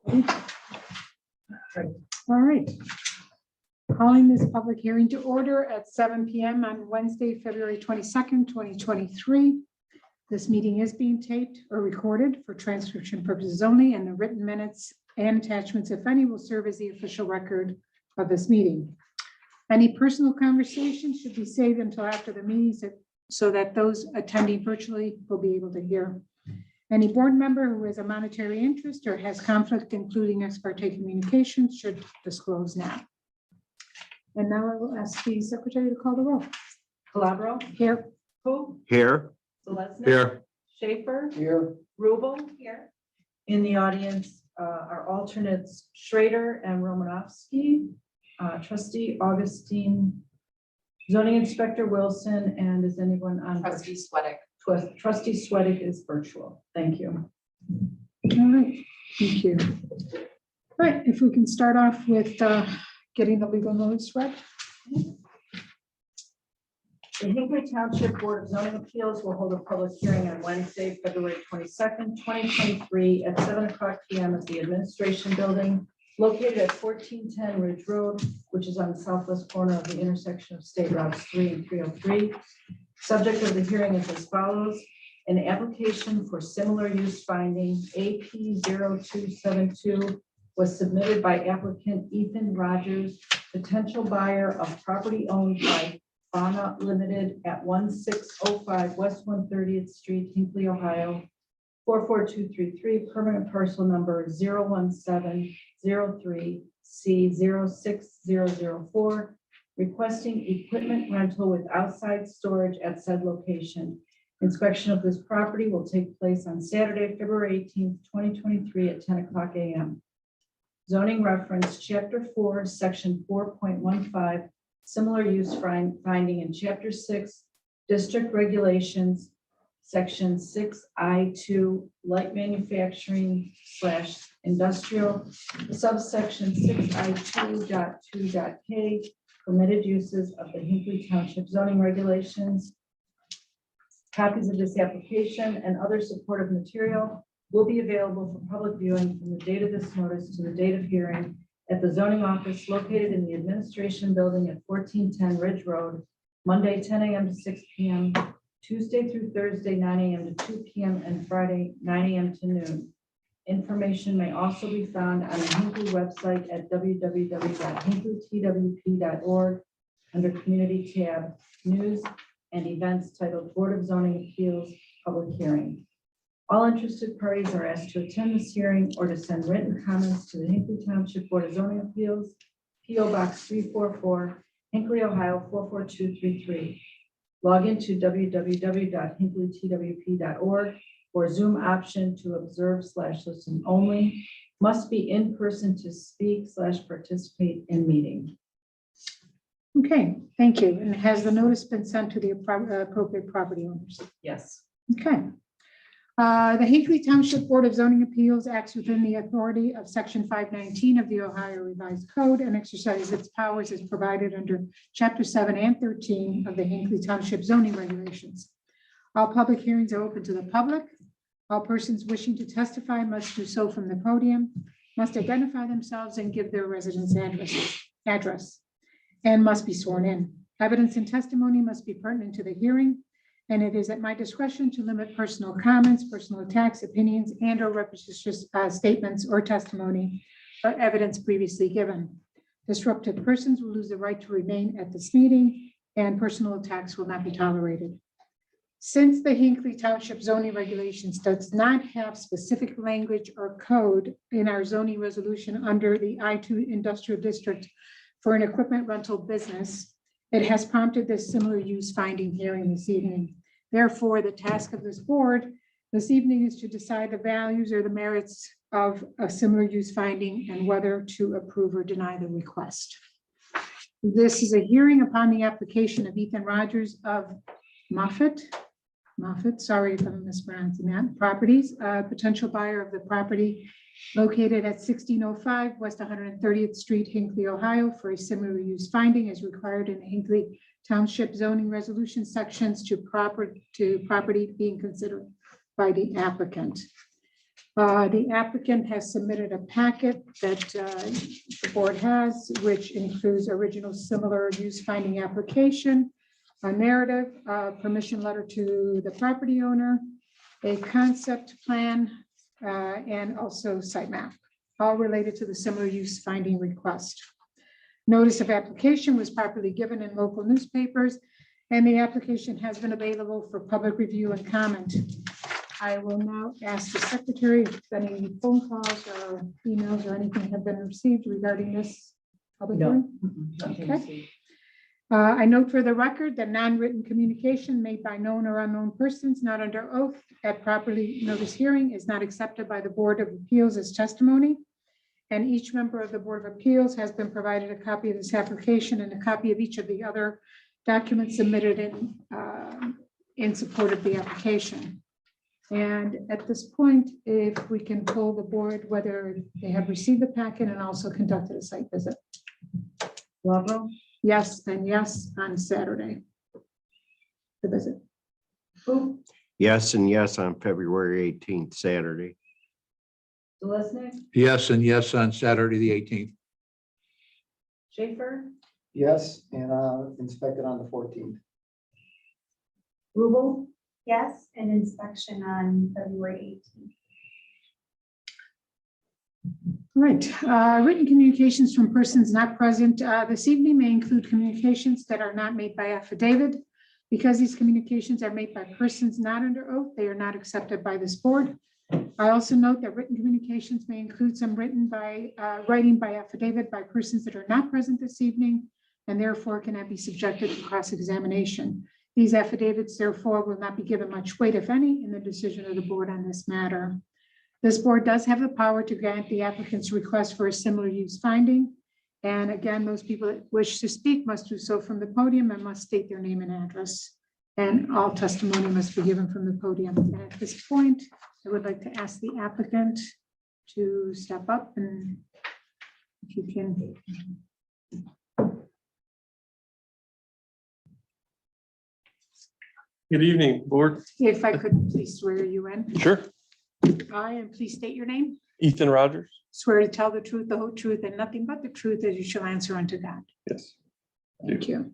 All right. Calling this public hearing to order at 7 p.m. on Wednesday, February 22nd, 2023. This meeting is being taped or recorded for transcription purposes only, and the written minutes and attachments, if any, will serve as the official record of this meeting. Any personal conversations should be saved until after the meeting so that those attending virtually will be able to hear. Any board member who has a monetary interest or has conflict, including ex parte communications, should disclose now. And now I will ask the secretary to call the roll. Calabro. Here. Who? Here. Selesnik. Here. Schaefer. Here. Rubel. Here. In the audience are alternates Schrader and Romanovsky, trustee Augustine, zoning inspector Wilson, and is anyone on? Trustee Sweattick. Trustee Sweattick is virtual. Thank you. All right. Thank you. All right. If we can start off with getting the legal notice read. The Hinckley Township Board of Zoning Appeals will hold a public hearing on Wednesday, February 22nd, 2023 at 7:00 p.m. at the Administration Building located at 1410 Ridge Road, which is on the southwest corner of the intersection of State Routes 3 and 303. Subject of the hearing is as follows. An application for similar use finding AP 0272 was submitted by applicant Ethan Rogers, potential buyer of property owned by Fauna Limited at 1605 West 130th Street, Hinckley, Ohio, 44233, permanent parcel number 01703C06004, requesting equipment rental with outside storage at said location. Inspection of this property will take place on Saturday, February 18th, 2023 at 10:00 a.m. Zoning reference, Chapter 4, Section 4.15, similar use finding in Chapter 6, District Regulations, Section 6I2, light manufacturing / industrial, subsection 6I2.2.k, permitted uses of the Hinckley Township zoning regulations. Copies of this application and other supportive material will be available for public viewing from the date of this notice to the date of hearing at the zoning office located in the Administration Building at 1410 Ridge Road, Monday 10 a.m. to 6 p.m., Tuesday through Thursday 9 a.m. to 2 p.m., and Friday 9 a.m. to noon. Information may also be found on the Hinckley website at www.hinkleytwp.org under Community tab, News and Events titled Board of Zoning Appeals Public Hearing. All interested parties are asked to attend this hearing or to send written comments to the Hinckley Township Board of Zoning Appeals, P.O. Box 344, Hinckley, Ohio 44233. Log into www.hinkleytwp.org or Zoom option to observe / listen only. Must be in person to speak / participate in meeting. Okay, thank you. And has the notice been sent to the appropriate property owners? Yes. Okay. The Hinckley Township Board of Zoning Appeals acts within the authority of Section 519 of the Ohio Revised Code and exercises its powers as provided under Chapter 7 and 13 of the Hinckley Township zoning regulations. All public hearings are open to the public. All persons wishing to testify must do so from the podium, must identify themselves and give their residence address, and must be sworn in. Evidence and testimony must be pertinent to the hearing, and it is at my discretion to limit personal comments, personal attacks, opinions, and or repetitious statements or testimony or evidence previously given. Disruptive persons will lose the right to remain at this meeting, and personal attacks will not be tolerated. Since the Hinckley Township zoning regulations does not have specific language or code in our zoning resolution under the I2 industrial district for an equipment rental business, it has prompted this similar use finding hearing this evening. Therefore, the task of this board this evening is to decide the values or the merits of a similar use finding and whether to approve or deny the request. This is a hearing upon the application of Ethan Rogers of Moffett, sorry if I'm mispronouncing that, properties, potential buyer of the property located at 1605 West 130th Street, Hinckley, Ohio, for a similar use finding as required in the Hinckley Township zoning resolution sections to property being considered by the applicant. The applicant has submitted a packet that the board has, which includes original similar use finding application, a narrative, permission letter to the property owner, a concept plan, and also site map, all related to the similar use finding request. Notice of application was properly given in local newspapers, and the application has been available for public review and comment. I will now ask the secretary if any phone calls or emails or anything have been received regarding this public hearing. Okay. I note for the record that non-written communication made by known or unknown persons not under oath at properly noticed hearing is not accepted by the Board of Appeals as testimony. And each member of the Board of Appeals has been provided a copy of this application and a copy of each of the other documents submitted in support of the application. And at this point, if we can poll the board whether they have received the packet and also conducted a site visit. Lovell, Yes, and yes on Saturday. The visit. Who, Yes, and yes on February 18th, Saturday. Delesnick, Yes, and yes on Saturday, the 18th. Schaefer, Yes, and inspected on the 14th. Rubel, Yes, and inspection on February 18th. Right, written communications from persons not present this evening may include communications that are not made by affidavit. Because these communications are made by persons not under oath, they are not accepted by this board. I also note that written communications may include some writing by affidavit by persons that are not present this evening and therefore cannot be subjected to cross-examination. These affidavits therefore will not be given much weight, if any, in the decision of the board on this matter. This board does have the power to grant the applicant's request for a similar use finding. And again, those people that wish to speak must do so from the podium and must state their name and address. And all testimony must be given from the podium. And at this point, I would like to ask the applicant to step up and if you can. Good evening, board. If I could please swear you in. Sure. I and please state your name. Ethan Rogers. Swear to tell the truth, the whole truth, and nothing but the truth as you shall answer unto God. Yes. Thank you.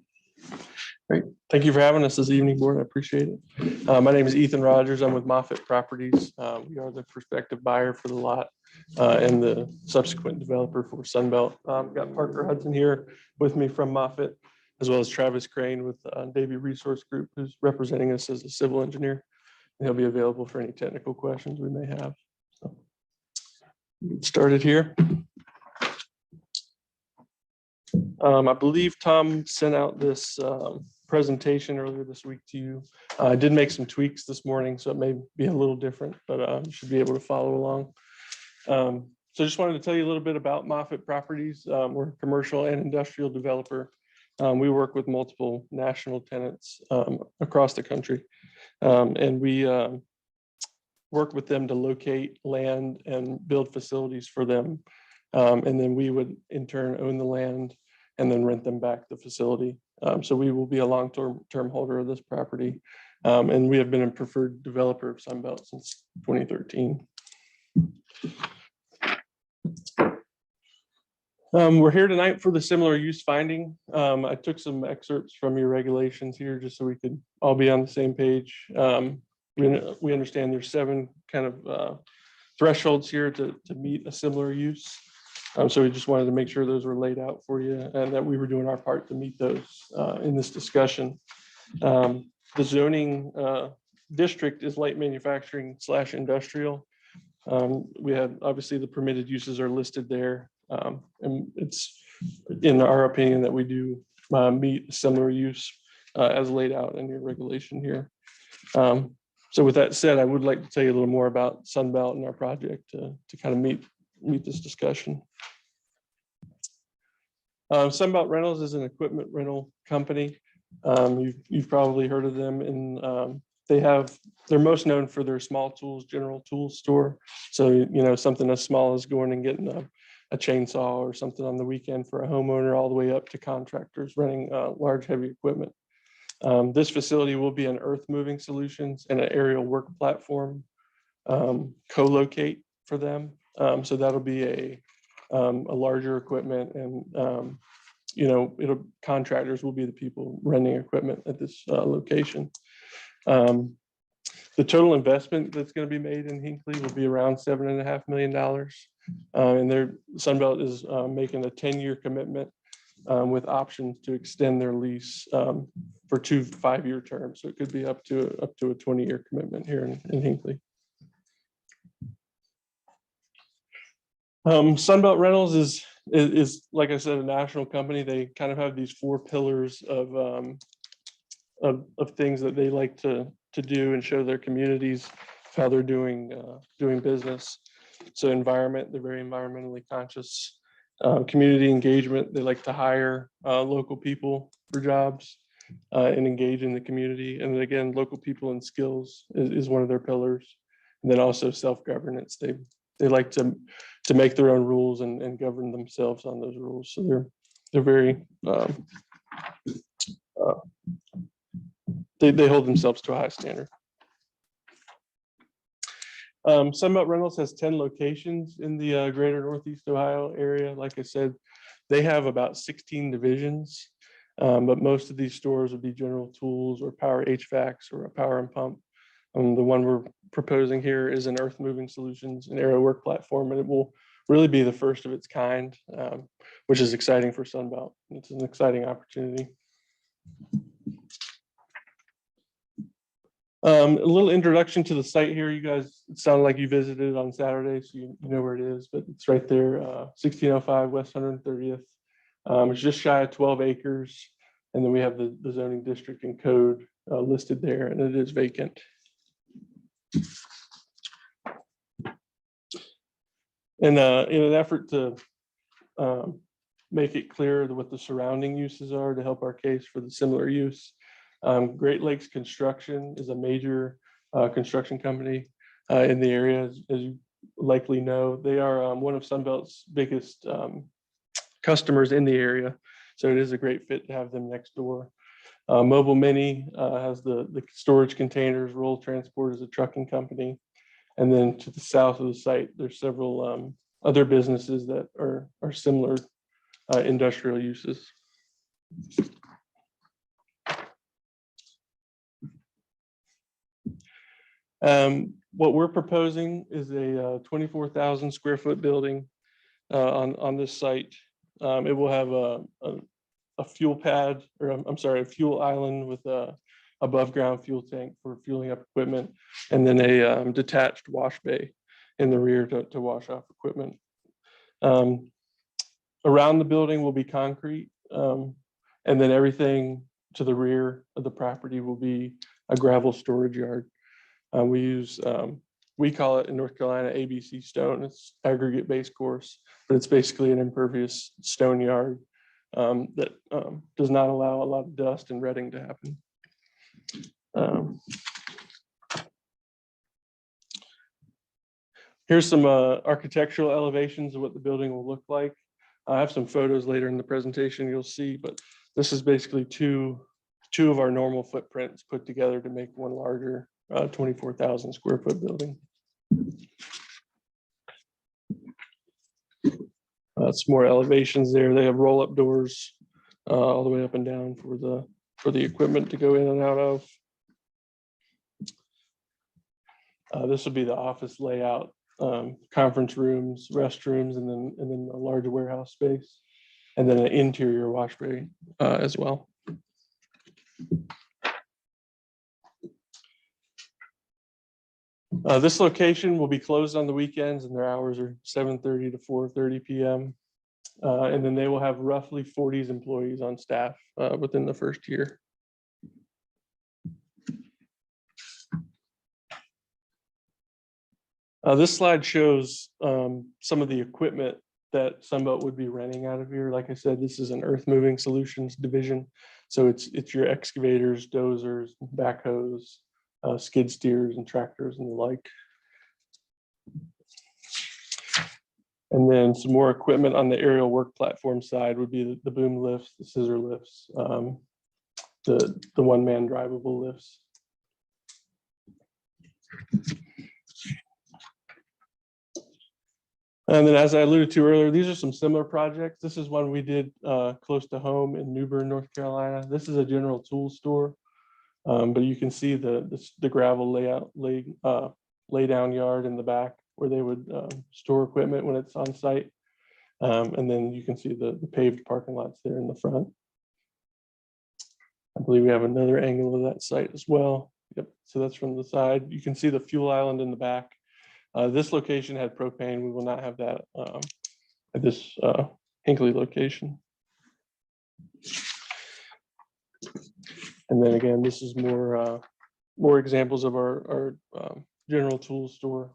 Thank you for having us this evening, board. I appreciate it. My name is Ethan Rogers. I'm with Moffett Properties. We are the prospective buyer for the lot and the subsequent developer for Sunbelt. Got Parker Hudson here with me from Moffett, as well as Travis Crane with Davie Resource Group, who's representing us as a civil engineer. And he'll be available for any technical questions we may have. So, get started here. I believe Tom sent out this presentation earlier this week to you. I did make some tweaks this morning, so it may be a little different, but you should be able to follow along. So just wanted to tell you a little bit about Moffett Properties. We're a commercial and industrial developer. We work with multiple national tenants across the country, and we work with them to locate land and build facilities for them. And then we would in turn own the land and then rent them back the facility. So we will be a long-term holder of this property. And we have been a preferred developer of Sunbelt since 2013. We're here tonight for the similar use finding. I took some excerpts from your regulations here just so we could all be on the same page. We understand there's 7 kind of thresholds here to meet a similar use. So we just wanted to make sure those were laid out for you and that we were doing our part to meet those in this discussion. The zoning district is light manufacturing / industrial. We have, obviously, the permitted uses are listed there. And it's in our opinion that we do meet similar use as laid out in your regulation here. So with that said, I would like to tell you a little more about Sunbelt and our project to kind of meet this discussion. Sunbelt Rentals is an equipment rental company. You've probably heard of them, and they're most known for their small tools, general tools store. So, something as small as going and getting a chainsaw or something on the weekend for a homeowner, all the way up to contractors renting large, heavy equipment. This facility will be an earth moving solutions and an aerial work platform co-locate for them. So that'll be a larger equipment, and contractors will be the people renting equipment at this location. The total investment that's going to be made in Hinckley will be around $7.5 million. And Sunbelt is making a 10-year commitment with options to extend their lease for 2 5-year terms. So it could be up to a 20-year commitment here in Hinckley. Sunbelt Rentals is, like I said, a national company. They kind of have these 4 pillars of things that they like to do and show their communities how they're doing business. So environment, they're very environmentally conscious. Community engagement, they like to hire local people for jobs and engage in the community. And then again, local people and skills is one of their pillars. And then also self-governance. They like to make their own rules and govern themselves on those rules. So they're very they hold themselves to a high standard. Sunbelt Rentals has 10 locations in the greater Northeast Ohio area. Like I said, they have about 16 divisions, but most of these stores would be general tools or power HVACs or a power and pump. The one we're proposing here is an earth moving solutions, an aerial work platform, and it will really be the first of its kind, which is exciting for Sunbelt. It's an exciting opportunity. A little introduction to the site here. You guys, it sounded like you visited on Saturday, so you know where it is, but it's right there, 1605 West 130th. It's just shy of 12 acres. And then we have the zoning district and code listed there, and it is vacant. And in an effort to make it clear what the surrounding uses are to help our case for the similar use, Great Lakes Construction is a major construction company in the area, as you likely know. They are one of Sunbelt's biggest customers in the area, so it is a great fit to have them next door. Mobile Mini has the storage containers. Roll Transport is a trucking company. And then to the south of the site, there's several other businesses that are similar industrial uses. What we're proposing is a 24,000 square foot building on this site. It will have a fuel pad, or I'm sorry, a fuel island with a above ground fuel tank for fueling up equipment, and then a detached wash bay in the rear to wash off equipment. Around the building will be concrete, and then everything to the rear of the property will be a gravel storage yard. We call it in North Carolina ABC stone. It's aggregate base course, but it's basically an impervious stone yard that does not allow a lot of dust and retting to happen. Here's some architectural elevations of what the building will look like. I have some photos later in the presentation you'll see, but this is basically two of our normal footprints put together to make one larger 24,000 square foot building. Some more elevations there. They have roll-up doors all the way up and down for the equipment to go in and out of. This will be the office layout, conference rooms, restrooms, and then a large warehouse space, and then an interior wash bay as well. This location will be closed on the weekends, and their hours are 7:30 to 4:30 p.m. And then they will have roughly 40 employees on staff within the first year. This slide shows some of the equipment that Sunbelt would be renting out of here. Like I said, this is an earth moving solutions division. So it's your excavators, dozers, backhoes, skid steers and tractors and the like. And then some more equipment on the aerial work platform side would be the boom lifts, the scissor lifts, the one-man drivable lifts. And then, as I alluded to earlier, these are some similar projects. This is one we did close to home in New Bern, North Carolina. This is a general tool store, but you can see the gravel lay down yard in the back where they would store equipment when it's on site. And then you can see the paved parking lots there in the front. I believe we have another angle of that site as well. Yep. So that's from the side. You can see the fuel island in the back. This location had propane. We will not have that at this Hinckley location. And then again, this is more examples of our general tool store.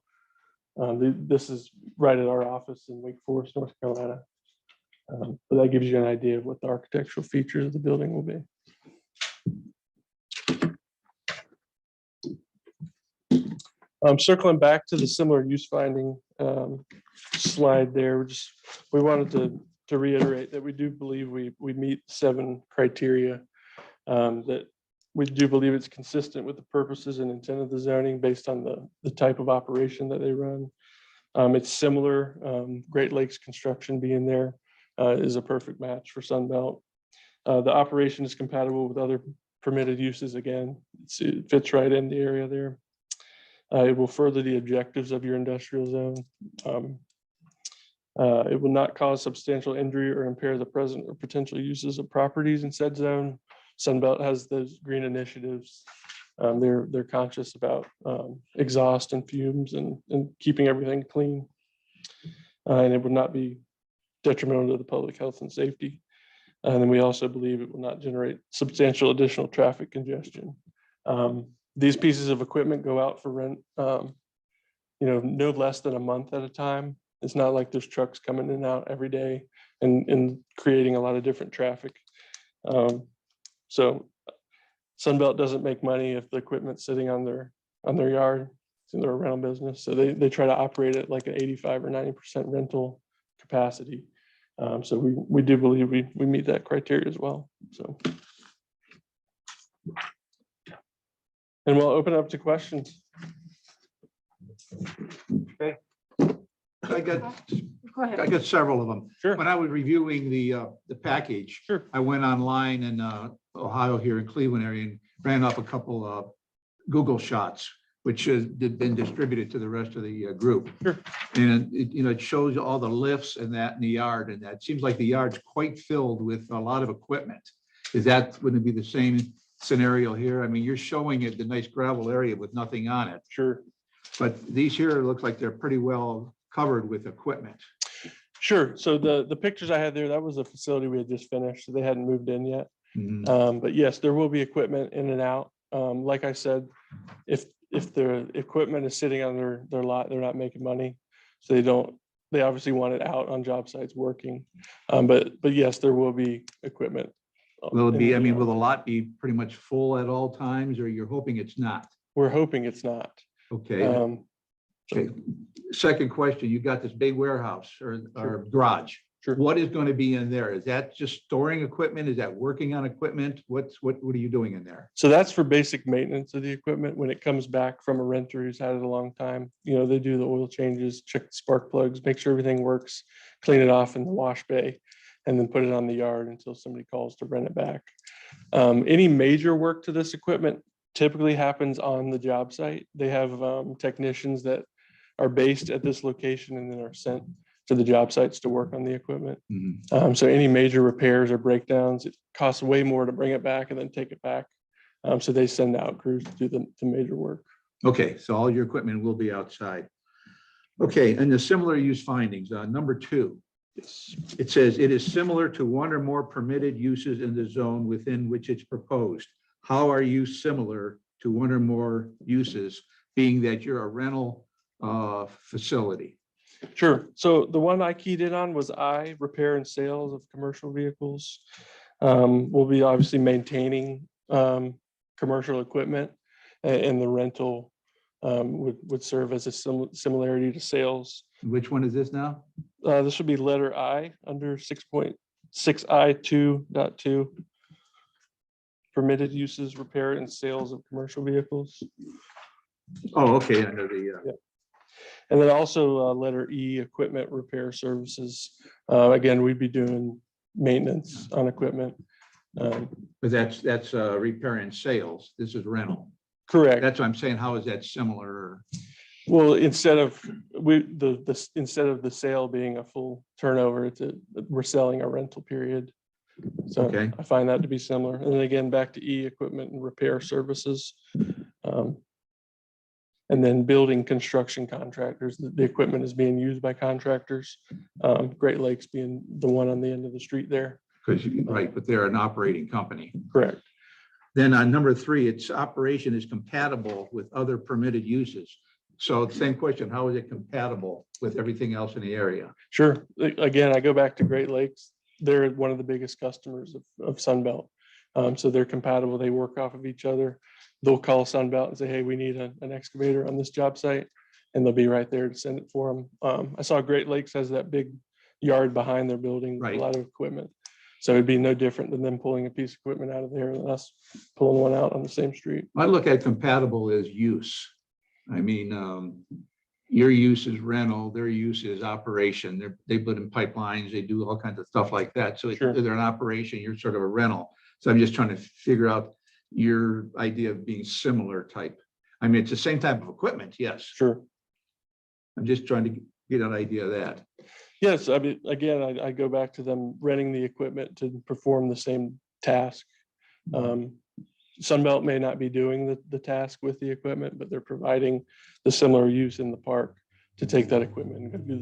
This is right at our office in Wake Forest, North Carolina. But that gives you an idea of what the architectural features of the building will be. Circling back to the similar use finding slide there, we wanted to reiterate that we do believe we meet 7 criteria, that we do believe it's consistent with the purposes and intent of the zoning based on the type of operation that they run. It's similar. Great Lakes construction being there is a perfect match for Sunbelt. The operation is compatible with other permitted uses. Again, it fits right in the area there. It will further the objectives of your industrial zone. It will not cause substantial injury or impair the present or potential uses of properties in said zone. Sunbelt has those green initiatives. They're conscious about exhaust and fumes and keeping everything clean. And it would not be detrimental to the public health and safety. And then we also believe it will not generate substantial additional traffic congestion. These pieces of equipment go out for rent, no less than a month at a time. It's not like there's trucks coming in and out every day and creating a lot of different traffic. So Sunbelt doesn't make money if the equipment's sitting on their yard. It's in their rental business. So they try to operate at like an 85 or 90% rental capacity. So we do believe we meet that criteria as well. So. And we'll open up to questions. Okay. I got Go ahead. several of them. Sure. When I was reviewing the package, Sure. I went online in Ohio here in Cleveland area and ran up a couple of Google shots, which has been distributed to the rest of the group. Sure. And it shows all the lifts and that in the yard, and that seems like the yard's quite filled with a lot of equipment. Wouldn't it be the same scenario here? I mean, you're showing it the nice gravel area with nothing on it, Sure. but these here look like they're pretty well covered with equipment. Sure. So the pictures I had there, that was a facility we had just finished. So they hadn't moved in yet. Mhm. But yes, there will be equipment in and out. Like I said, if the equipment is sitting on their lot, they're not making money. So they obviously want it out on job sites working. But yes, there will be equipment. Will it in be, the I mean, yard. will the lot be pretty much full at all times, or you're hoping it's not? We're hoping it's not. Okay. Okay. Second question, you got this big warehouse or garage. Sure. What is going to be in there? Is that just storing equipment? Is that working on equipment? What are you doing in there? So that's for basic maintenance of the equipment. When it comes back from a renter who's had it a long time, they do the oil changes, check the spark plugs, make sure everything works, clean it off in the wash bay, and then put it on the yard until somebody calls to rent it back. Any major work to this equipment typically happens on the job site. They have technicians that are based at this location and then are sent to the job sites to work on the equipment. Mhm. So any major repairs or breakdowns, it costs way more to bring it back and then take it back. So they send out crews to do the major work. Okay, so all your equipment will be outside. Okay, and the similar use findings, number 2. It says it is similar to one or more permitted uses in the zone within which it's proposed. How are you similar to one or more uses, being that you're a rental facility? Sure. So the one I keyed in on was repair and sales of commercial vehicles. We'll be obviously maintaining commercial equipment, and the rental would serve as a similarity to sales. Which one is this now? This would be letter I under 6.6I2.2. Permitted uses, repair and sales of commercial vehicles. Oh, okay, under the, And then also letter E, equipment repair services. Again, we'd be doing maintenance on equipment. But that's repair and sales. This is rental. Correct. That's what I'm saying. How is that similar? Well, instead of instead of the sale being a full turnover, we're selling a rental period. So Okay. I find that to be similar. And then again, back to E, equipment and repair services. And then building construction contractors, the equipment is being used by contractors. Great Lakes being the one on the end of the street there. Because, right, but they're an operating company. Correct. Then on number 3, its operation is compatible with other permitted uses. So same question, how is it compatible with everything else in the area? Sure. Again, I go back to Great Lakes. They're one of the biggest customers of Sunbelt. So they're compatible. They work off of each other. They'll call Sunbelt and say, hey, we need an excavator on this job site. And they'll be right there to send it for them. I saw Great Lakes has that big yard behind their building, with Right. a lot of equipment. So it'd be no different than them pulling a piece of equipment out of there and us pulling one out on the same street. I look at compatible as use. I mean, your use is rental, their use is operation. They put in pipelines, they do all kinds of stuff like that. So Sure. they're an operation, you're sort of a rental. So I'm just trying to figure out your idea of being similar type. I mean, it's the same type of equipment, yes. Sure. I'm just trying to get an idea of that. Yes, I mean, again, I go back to them renting the equipment to perform the same task. Sunbelt may not be doing the task with the equipment, but they're providing the similar use in the park to take that equipment and go do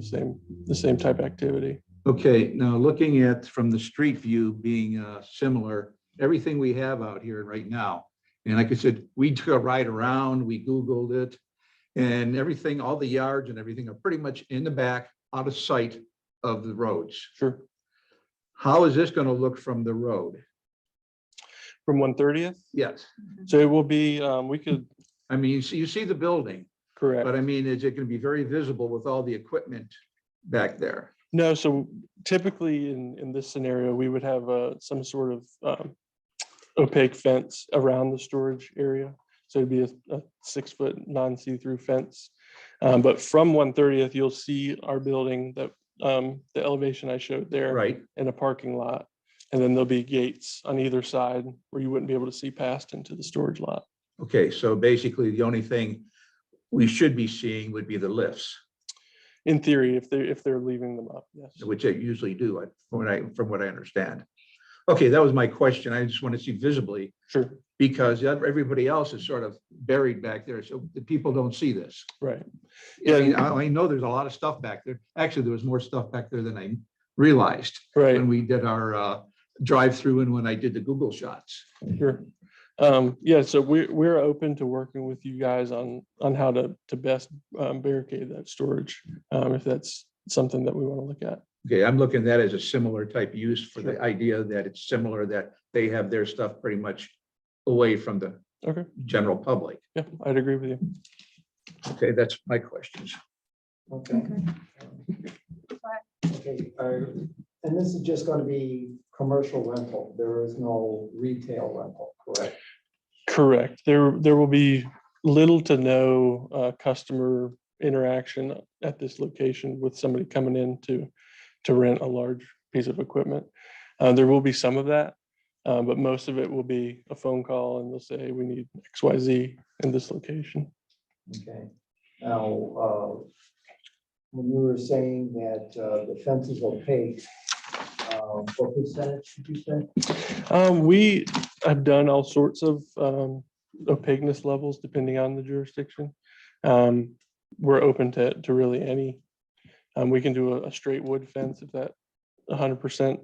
the same type of activity. Okay, now looking at from the street view being similar, everything we have out here right now. And like I said, we took a ride around, we Googled it, and everything, all the yards and everything are pretty much in the back, out of sight of the roads. Sure. How is this going to look from the road? From 130th. Yes, So it will be, we could, I mean, you see the building, correct. but I mean, is it going to be very visible with all the equipment back there? No, so typically in this scenario, we would have some sort of opaque fence around the storage area. So it'd be a 6-foot non-see-through fence. But from 130th, you'll see our building, that the elevation I showed there, Right. in a parking lot. And then there'll be gates on either side where you wouldn't be able to see past into the storage lot. Okay, so basically the only thing we should be seeing would be the lifts, In theory, if they're leaving them up, yes. which they usually do, from what I understand. Okay, that was my question. I just want to see visibly, Sure, because everybody else is sort of buried back there, so the people don't see this. right. I mean, I know there's a lot of stuff back there. Actually, there was more stuff back there than I realized Right, when we did our drive-through and when I did the Google shots. sure. Yeah, so we're open to working with you guys on how to best barricade that storage, if that's something that we want to look at. Okay, I'm looking at that as a similar type use for the Sure. idea that it's similar, that they have their stuff pretty much away from the Okay, general public. yeah, I'd agree with you. Okay, that's my questions. Okay. Okay, and this is just going to be commercial rental. There is no retail rental, correct? Correct. There will be little to no customer interaction at this location with somebody coming in to rent a large piece of equipment. There will be some of that, but most of it will be a phone call and they'll say, hey, we need XYZ in this location. Okay. Now, when you were saying that the fence is opaque, what percentage did you say? We have done all sorts of opaqueness levels depending on the jurisdiction. We're open to really any. We can do a straight wood fence if that 100%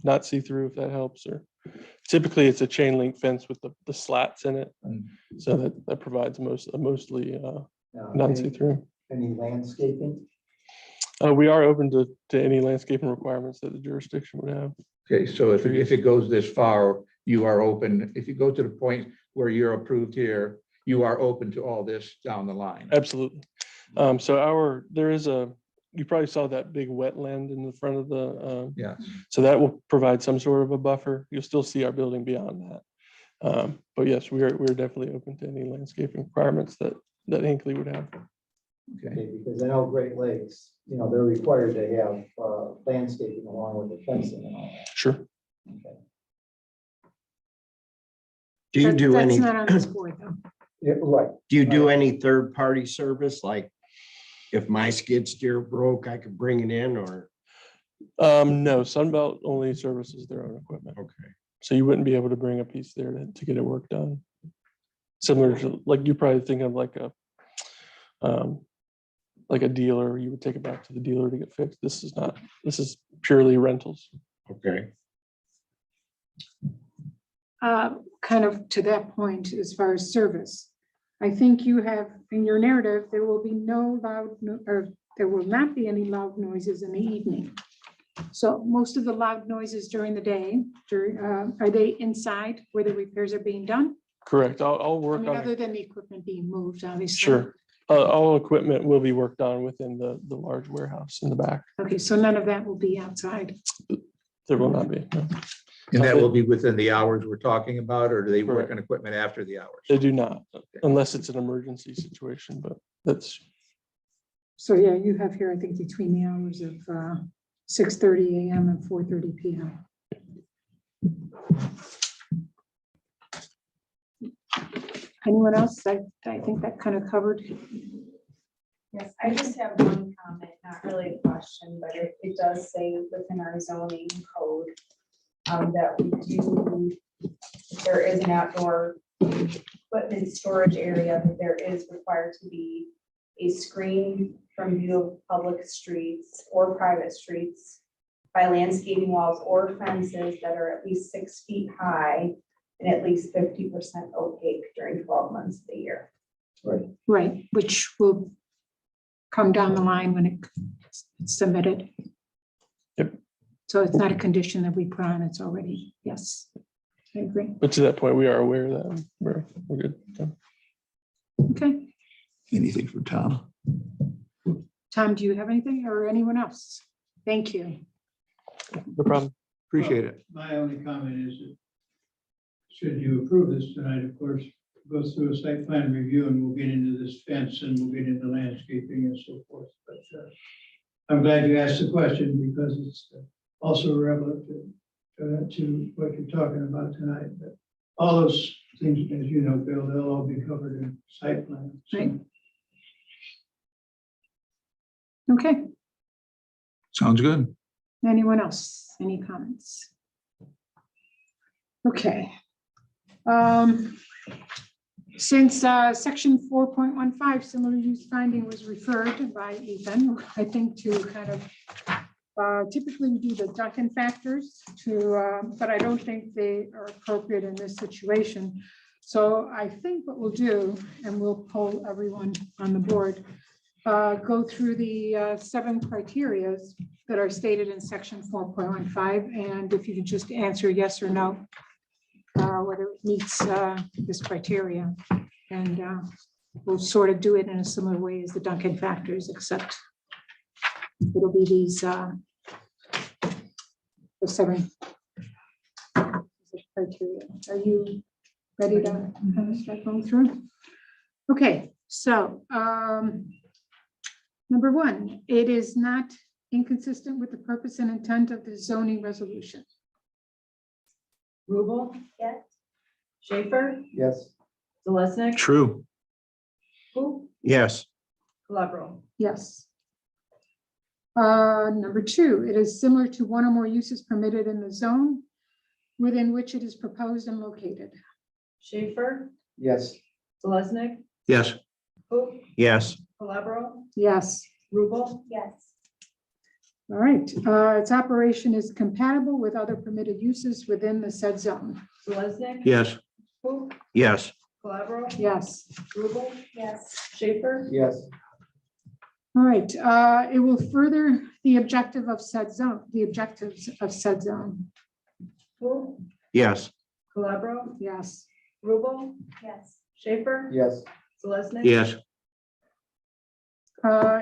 not see through, if that helps. Or typically it's a chain link fence with the slats in it, so that provides mostly non see through. Any landscaping? We are open to any landscaping requirements that the jurisdiction would have. Okay, so if it goes this far, you are open, if you go to the point where you're approved here, you are open to all this down the line. Absolutely. So there is you probably saw that big wetland in the front of the, Yes. so that will provide some sort of a buffer. You'll still see our building beyond that. But yes, we're definitely open to any landscaping requirements that Hinckley would have. Okay, Okay, because I know Great Lakes, you know, they're required to have landscaping along with the fencing and all that. Sure. Okay. Do you do That's any, not on this board, though. Yeah, right. do you do any third-party service? Like if my skid steer broke, I could bring it in or? No, Sunbelt only services their own equipment. Okay. So you wouldn't be able to bring a piece there to get it work done. Similar to, like, you probably think of like a dealer, you would take it back to the dealer to get fixed. This is not, this is purely rentals. Okay. Kind of to that point, as far as service, I think you have in your narrative, there will be no loud, or there will not be any loud noises in the evening. So most of the loud noises during the day, are they inside where the repairs are being done? Correct. I'll I work mean, on other it. than the equipment being moved, obviously. Sure. All equipment will be worked on within the large warehouse in the back. Okay, so none of that will be outside. There will not be. No. and that will be within the hours we're talking about, or do they work Correct. on equipment after the hours? They do not, unless it's an emergency situation, but that's, So yeah, you have here, I think, between the hours of 6:30 a.m. and 4:30 p.m. Anyone else? I think that kind of covered. Yes, I just have one comment, not really a question, but it does say within our zoning code that we do, if there is an outdoor equipment storage area, that there is required to be a screen from view of public streets or private streets by landscaping walls or fences that are at least 6 feet high and at least 50% opaque during 12 months of the year. Right. Right, which will come down the line when it's submitted. Yep. So it's not a condition that we put on, it's already, yes, I agree. but to that point, we are aware that we're good. So, Okay, Anything from Tom? Tom, do you have anything or anyone else? Thank you. no problem. Appreciate it. My only comment is that should you approve this tonight, of course, go through a site plan review and we'll get into this fence and we'll get into landscaping and so forth. But I'm glad you asked the question because it's also relevant to what you're talking about tonight. But all those things, as you know, Bill, they'll all be covered in site plan. So Right. Okay, Sounds good. anyone else? Any comments? Okay. Since section 4.15, similar use finding was referred by Ethan, I think to kind of typically we do the Duncan factors to, but I don't think they are appropriate in this situation. So I think what we'll do, and we'll poll everyone on the board, go through the 7 criteria that are stated in section 4.15, and if you could just answer yes or no, whether it meets this criteria, and we'll sort of do it in a similar way as the Duncan factors, except it'll be these the 7 criteria. Are you ready to kind of start going through? Okay, so number 1, it is not inconsistent with the purpose and intent of the zoning resolution. Rubel, Yes. Schaefer, Yes. Zalesnik, True. who, Yes. Calabro. Yes. Number 2, it is similar to one or more uses permitted in the zone within which it is proposed and located. Schaefer, Yes. Zalesnik, Yes. who, Yes. Calabro, Yes. Rubel, Yes. All right. Its operation is compatible with other permitted uses within the said zone. Zalesnik. Yes. Who, Yes. Calabro, Yes. Rubel, Yes. Schaefer, Yes. All right. It will further the objective of said zone, the objectives of said zone. who, Yes. Calabro, Yes. Rubel, Yes. Schaefer, Yes. Zalesnik. Yes.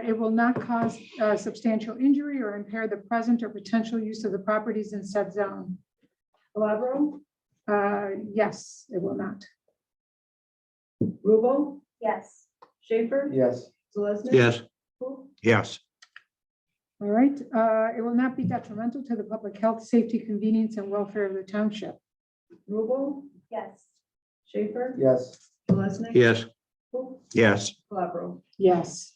It will not cause substantial injury or impair the present or potential use of the properties in said zone. Calabro, Yes, it will not. Rubel, Yes. Schaefer, Yes. Selesnik? Yes. Who? Yes. All right, it will not be detrimental to the public health, safety, convenience, and welfare of the township. Rubel? Yes. Schaefer? Yes. Selesnik? Yes. Who? Yes. Calabro? Yes.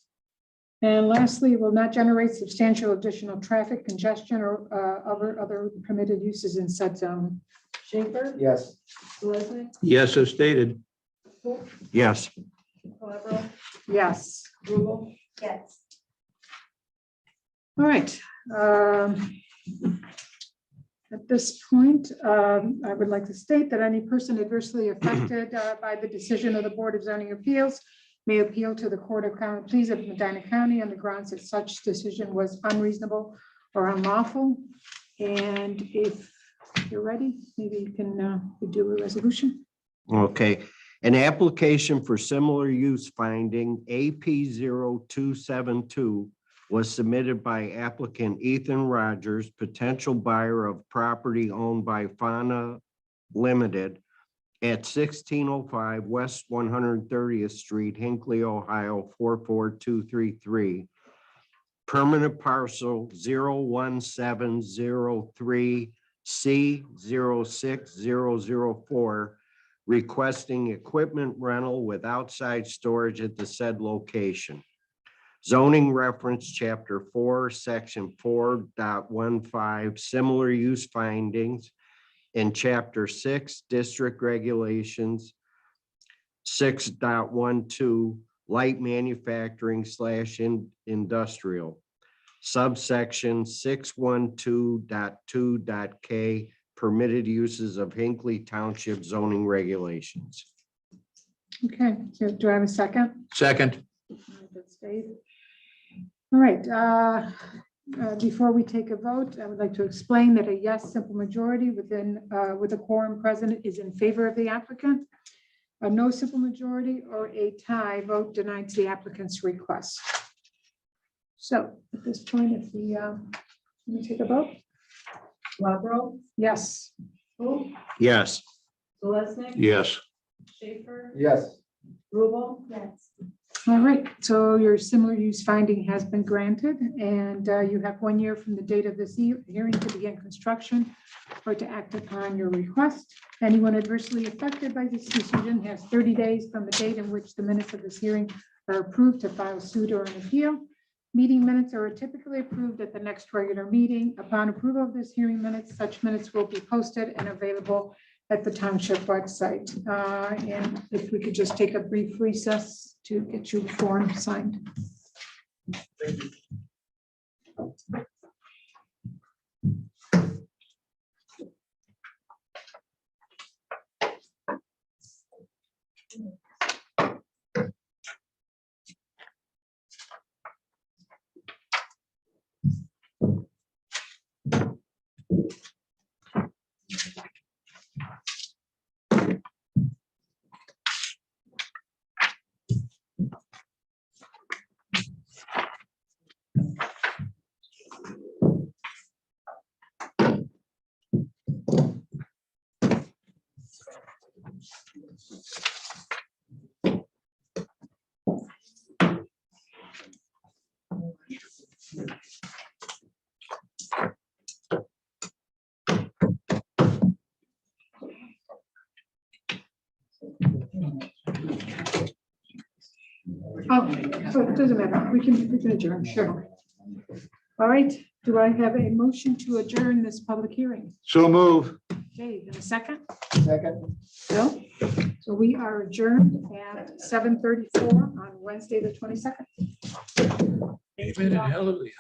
And lastly, it will not generate substantial additional traffic congestion or other permitted uses in said zone. Schaefer? Yes. Selesnik? Yes, as stated. Who? Yes. Calabro? Yes. Rubel? Yes. All right. At this point, I would like to state that any person adversely affected by the decision of the Board of Zoning Appeals may appeal to the Court of Common Pleas of Medina County on the grounds that such decision was unreasonable or unlawful. And if you're ready, maybe you can do a resolution. Okay, an application for similar use finding AP 0272 was submitted by applicant Ethan Rogers, potential buyer of property owned by Fauna Limited at 1605 West 130th Street, Hinckley, Ohio 44233. Permanent parcel 01703C06004, requesting equipment rental with outside storage at the said location. Zoning reference chapter 4, section 4.15, similar use findings, in chapter 6, district regulations 6.12, light manufacturing / industrial, subsection 612.2.k, permitted uses of Hinckley Township zoning regulations. Okay, so do I have a second? Second. That's Dave. All right, before we take a vote, I would like to explain that a yes simple majority with a quorum present is in favor of the applicant. A no simple majority or a tie vote denies the applicant's request. So at this point, if we take a vote, Calabro? yes. Who? Yes. Selesnik? Yes. Schaefer? Yes. Rubel? Yes. All right, so your similar use finding has been granted, and you have 1 year from the date of this hearing to begin construction or to act upon your request. Anyone adversely affected by this decision has 30 days from the date in which the minutes of this hearing are approved to file suit or an appeal. Meeting minutes are typically approved at the next regular meeting. Upon approval of this hearing minutes, such minutes will be posted and available at the township website. And if we could just take a brief recess to get your form signed. Oh, so it doesn't matter. We can adjourn, sure. All right, do I have a motion to adjourn this public hearing? So move. Okay, in a second, Second. Bill? So we are adjourned at 7:34 on Wednesday, the 22nd. Hallelujah.